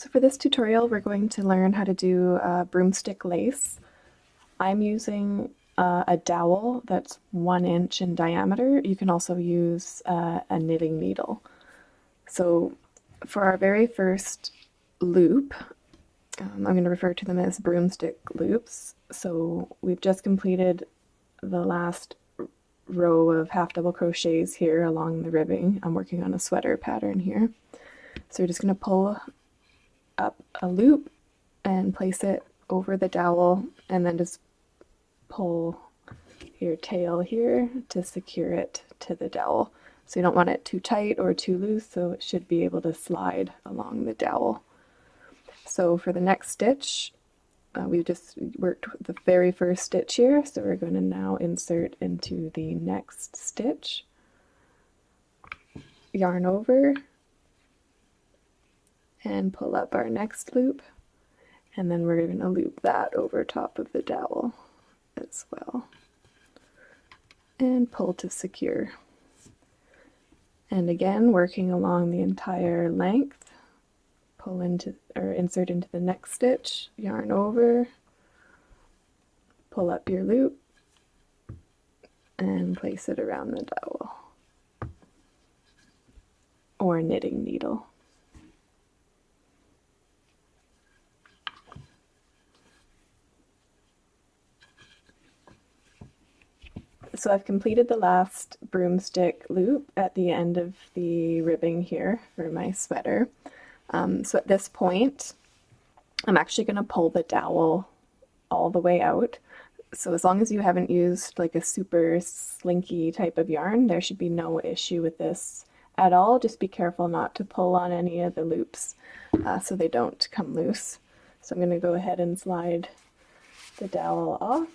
So for this tutorial, we're going to learn how to do broomstick lace. I'm using a dowel that's 1 inch in diameter. You can also use a knitting needle. So for our very first loop, I'm going to refer to them as broomstick loops. So we've just completed the last row of half double crochets here along the ribbing. I'm working on a sweater pattern here. So we're just going to pull up a loop and place it over the dowel, and then just pull your tail here to secure it to the dowel. So you don't want it too tight or too loose, so it should be able to slide along the dowel. So for the next stitch, we've just worked the very first stitch here, so we're going to now insert into the next stitch, yarn over, and pull up our next loop, and then we're going to loop that over top of the dowel as well, and pull to secure. And again, working along the entire length, pull into or insert into the next stitch, yarn over, pull up your loop, and place it around the dowel or knitting needle. So I've completed the last broomstick loop at the end of the ribbing here for my sweater. So at this point, I'm actually going to pull the dowel all the way out. So as long as you haven't used like a super slinky type of yarn, there should be no issue with this at all. Just be careful not to pull on any of the loops so they don't come loose. So I'm going to go ahead and slide the dowel off.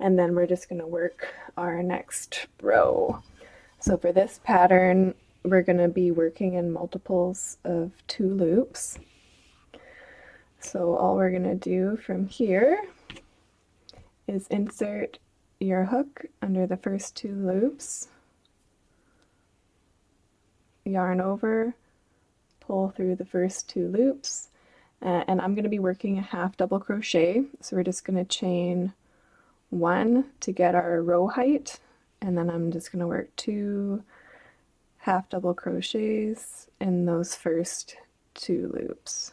And then we're just going to work our next row. So for this pattern, we're going to be working in multiples of 2 loops. So all we're going to do from here is insert your hook under the first 2 loops, yarn over, pull through the first 2 loops, and I'm going to be working a half double crochet. So we're just going to chain 1 to get our row height, and then I'm just going to work 2 half double crochets in those first 2 loops,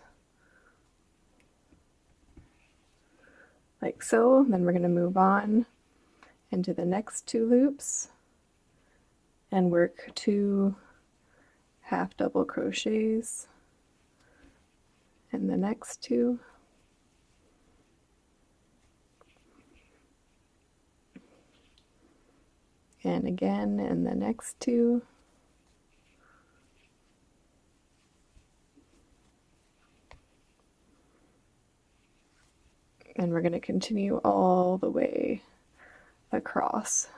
like so. Then we're going to move on into the next 2 loops and work 2 half double crochets in the next 2. And again in the next 2. And we're going to continue all the way across.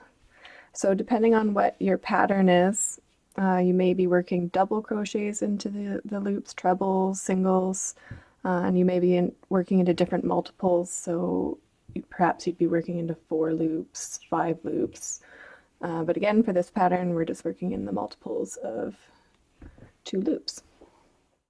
So depending on what your pattern is, you may be working double crochets into the loops, trebles, singles, and you may be working into different multiples. So perhaps you'd be working into 4 loops, 5 loops. But again, for this pattern, we're just working in the multiples of 2 loops.